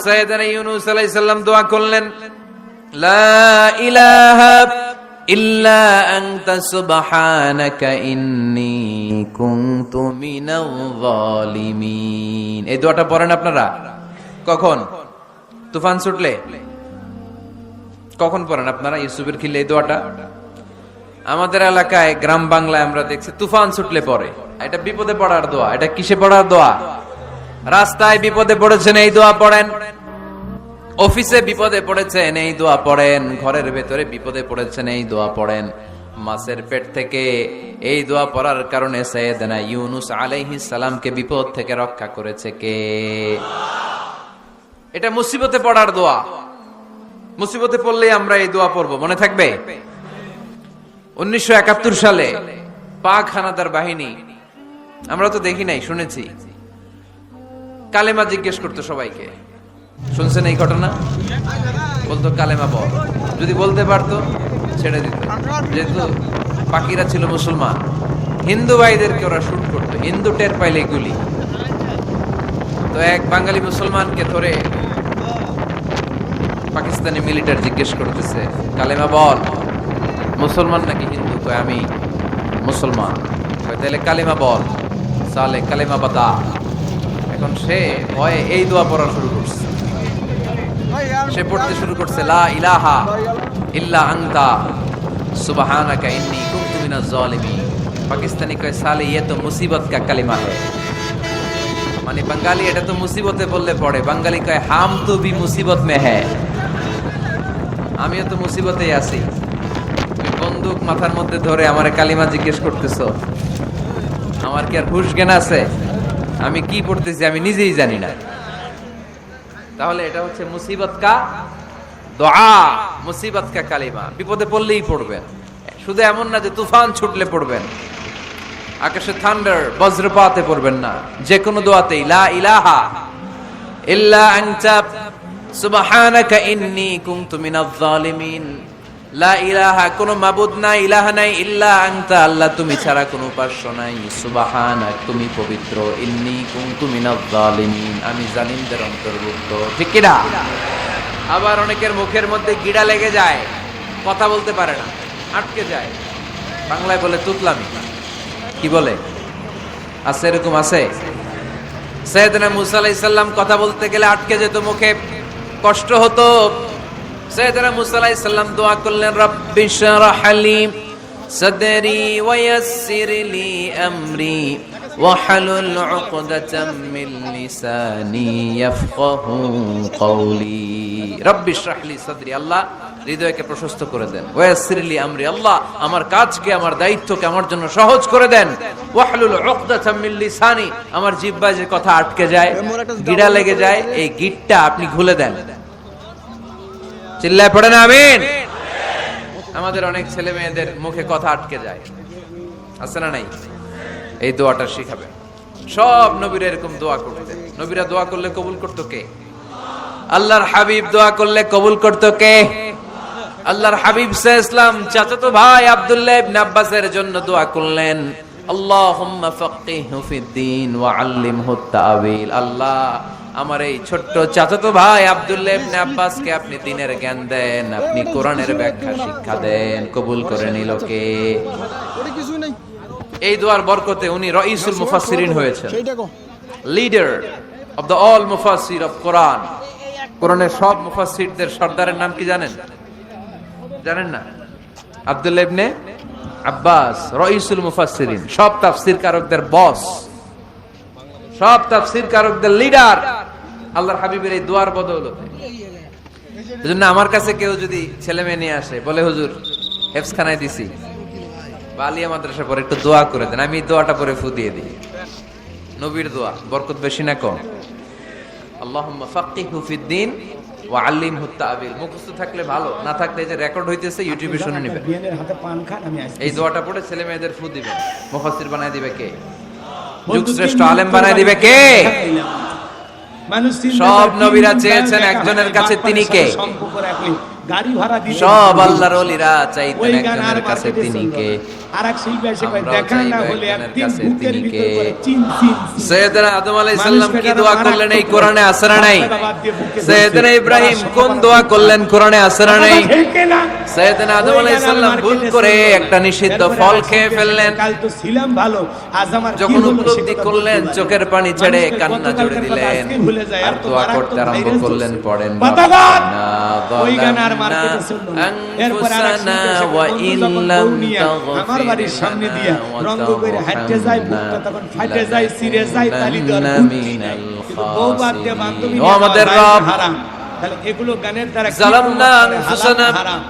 সাইয়েদনা ইউনূস আলাইহিস সালাম দোয়া করলেন, লা ইলাহা ইল্লা আনতা সুবহানাকা ইন্নী কুনতু মিনাল যালিমিন। এই দোয়াটা পড়েন আপনারা কখন? তুফান ছুটলে? কখন পড়েন আপনারা ইউসুফের খিলে এই দোয়াটা? আমাদের এলাকায় গ্রাম বাংলায় আমরা দেখছি তুফান ছুটলে পড়ে। এটা বিপদে পড়ার দোয়া। এটা কিসে পড়ার দোয়া? রাস্তায় বিপদে পড়েছেন এই দোয়া পড়েন, অফিসে বিপদে পড়েছেন এই দোয়া পড়েন, ঘরের ভেতরে বিপদে পড়েছেন এই দোয়া পড়েন। মাছের পেট থেকে এই দোয়া পড়ার কারণে সাইয়েদনা ইউনূস আলাইহিস সালামকে বিপদ থেকে রক্ষা করেছে কে? এটা মুসিবতে পড়ার দোয়া। মুসিবতে পড়লেই আমরা এই দোয়া পড়বো, মনে থাকবে? 1971 সালে পাক হানাদার বাহিনী, আমরা তো দেখি নাই, শুনেছি, কালেমা জিজ্ঞেস করতো সবাইকে। শুনছেন এই ঘটনা? বলতো কালেমা বল, যদি বলতে পারতো ছেড়ে দিত। যেহেতু বাকিরা ছিল মুসলমান, হিন্দু ভাইদেরকে ওরা শুট করতো, হিন্দু টের পাইলে গুলি। তো এক বাঙালি মুসলমানকে ধরে পাকিস্তানি মিলিটারি জিজ্ঞেস করতেছে, কালেমা বল, মুসলমান নাকি হিন্দু? কয় আমি মুসলমান। কয় তাহলে কালেমা বল, সালে কালেমা বাতা। এখন সে ভয়ে এই দোয়া পড়া শুরু করছে। সে পড়তে শুরু করছে, লা ইলাহা ইল্লা আনতা সুবহানাকা ইন্নী কুনতু মিনাজ জালিমিন। পাকিস্তানি কয় সালে ये तो मुसीबत का कलिमा है। মানে বাঙালি এটা তো মুসিবতে বললে পড়ে, বাঙালি কয় হাম তো ভি মুসিবত মে হ্যায়, আমিও তো মুসিবতেই আছি। বন্দুক মাথার মধ্যে ধরে আমারে কালিমা জিজ্ঞেস করতেছো, আমার কি আর হুশ জ্ঞান আছে? আমি কি পড়তেছি আমি নিজেই জানি না। তাহলে এটা হচ্ছে মুসিবত কা দোয়া, মুসিবত কা কালিমা। বিপদে পড়লেই পড়বেন, শুধু এমন না যে তুফান ছুটলে পড়বেন, আকাশে থান্ডার বজ্রপাতে পড়বেন না। যে কোনো দোয়াতেই লা ইলাহা ইল্লা আনতা সুবহানাকা ইন্নী কুনতু মিনাজ জালিমিন। লা ইলাহা, কোনো মাবুদ নাই, ইলাহা নাই, ইল্লা আনতা, আল্লাহ তুমি ছাড়া কোনো উপাস্য নাই, সুবহানাক, তুমি পবিত্র, ইন্নী কুনতু মিনাজ জালিমিন, আমি জালিমদের অন্তর্ভুক্ত। ঠিক কি না? আবার অনেকের মুখের মধ্যে গিড়া লেগে যায়, কথা বলতে পারে না, আটকে যায়। বাংলায় বলে তুতলামি। কি বলে? আছে, এরকম আছে। সাইয়েদনা মুসা আলাইহিস সালাম কথা বলতে গেলে আটকে যেত, মুখে কষ্ট হতো। সাইয়েদনা মুসা আলাইহিস সালাম দোয়া করলেন, রাব্বি শরহ লি সাদরি ওয়া ইয়াসসির লি আমরি ওয়াহলুল উকদাতাম মিন লিসানি ইয়াফকাহু কওলি। রাব্বি শরহ লি সাদরি, আল্লাহ হৃদয়কে প্রশস্ত করে দেন। ওয়া ইয়াসসির লি আমরি, আল্লাহ আমার কাজকে, আমার দায়িত্বকে আমার জন্য সহজ করে দেন। ওয়াহলুল উকদাতাম মিন লিসানি, আমার জিহ্বায় যে কথা আটকে যায়, গিড়া লেগে যায়, এই গিটটা আপনি খুলে দেন। চিল্লায় পড়েন আমিন। আমাদের অনেক ছেলে মেয়েদের মুখে কথা আটকে যায়, আছে না নাই? এই দোয়াটা শিখাবেন। সব নবীরা এরকম দোয়া করতেন। নবীরা দোয়া করলে কবুল করতো কে? আল্লাহর হাবিব দোয়া করলে কবুল করতো কে? আল্লাহর হাবিব সাল্লাল্লাহু আলাইহি ওয়াসাল্লাম চাচাতো ভাই আব্দুল্লাহ ইবনে আব্বাসের জন্য দোয়া করলেন, আল্লাহুম্মা ফাক্কিহহু ফিদ্দীন ওয়া আল্লিমহু তা'ওয়িল। আল্লাহ আমার এই ছোট্ট চাচাতো ভাই আব্দুল্লাহ ইবনে আব্বাসকে আপনি দ্বীনের জ্ঞান দেন, আপনি কোরআনের ব্যাখ্যা শিক্ষা দেন। কবুল করে নিল কে? এই দোয়ার বরকতে উনি রাইসুল মুফাসসিরিন হয়েছেন, লিডার অফ দ্য অল মুফাসসির অফ কোরআন। কোরআনের সব মুফাসসিরদের সর্দারের নাম কি জানেন? জানেন না? আব্দুল্লাহ ইবনে আব্বাস রাইসুল মুফাসসিরিন, সব তাফসীর কারকদের বস, সব তাফসীর কারকদের লিডার। আল্লাহর হাবিবের এই দোয়ার বদৌলতে। এজন্য আমার কাছে কেউ যদি ছেলে মেয়ে নিয়ে আসে, বলে হুজুর হেফজখানায় দিছি বা আলিয়া মাদ্রাসা পরে একটু দোয়া করে দেন, আমি দোয়াটা পরে ফু দিয়ে দিই। নবীর দোয়া, বরকত বেশি না কম? আল্লাহুম্মা ফাক্কিহহু ফিদ্দীন ওয়া আল্লিমহু তা'ওয়িল। মুখস্থ থাকলে ভালো, না থাকলে যে রেকর্ড হইতেছে ইউটিউবে শুনে নেবেন। এই দোয়াটা পড়ে ছেলে মেয়েদের ফু দিবেন। মুফাসসির বানায় দিবে কে? যুগশ্রেষ্ঠ আলেম বানায় দিবে কে? সব নবীরা চেয়েছেন একজনের কাছে, তিনি কে? গাড়ি ভাড়া দিতে সব আল্লাহর ওলিরা চাইতেন ওই গান আর একজনের কাছে মার্কেটে তিনি চললো কে? না। আর এক শিল্পী এসে কয় আমরাও দেখা না চাইবো হলে একজনের একদিন কাছে বুকের তিনি ভিতর কে? করে চিন চিন চিন। সৈয়দনা আদম আলাইহিস সালাম কি মানুষকে দোয়া যারা করলেন এই মারাত্মক কোরআনে আছে না নাই? বাদ দিয়ে বুকে সৈয়দনা ধরছে। ইব্রাহিম তারা কোন সবার দোয়া করলেন কোরআনে আছে না নাই? ঠেকে না। সৈয়দনা আদম ওই আলাইহিস গান আর সালাম ভুল মার্কেটে করে চললো না। একটা নিষিদ্ধ এরপরে ফল আর এক খেয়ে শিল্পী ফেললেন। এসে, কাল তো ছিলাম ভালো, আজ আমার কি যখন হলো সে উপলব্ধি কথা করলেন বলতে পারে। চোখের পানি ছেড়ে মানুষকে কান্না গতকালকার জুড়ে কথা দিলেন আজকে ভুলে যায়, আর আর তো দোয়া মারাত্মক করতে আরম্ভ ভাইরাস করলেন। চলছে। পড়েন বাতাঘাত! রব্বানা ওই গান আর মার্কেটে চললো না। এরপর আর এক শিল্পী এসে ওয়া বন্ধু যখন ইল্লাম বউ নিয়ে আমার বাড়ির সামনে দিয়ে রঙ্গ করে হাঁটতে যায়, বুকটা তখন ফাটে যায়, ছিঁড়ে যায়, তালি দেওয়ার বুদ্ধি নাই। কিন্তু বউ বাদ দিয়ে বান্ধবী ও নিয়ে আমাদের যাওয়া রব, হারাম। তাহলে এগুলো গানের দ্বারা কি জালামনা প্রমাণ করে? হালাল আনফুসানা, হারাম।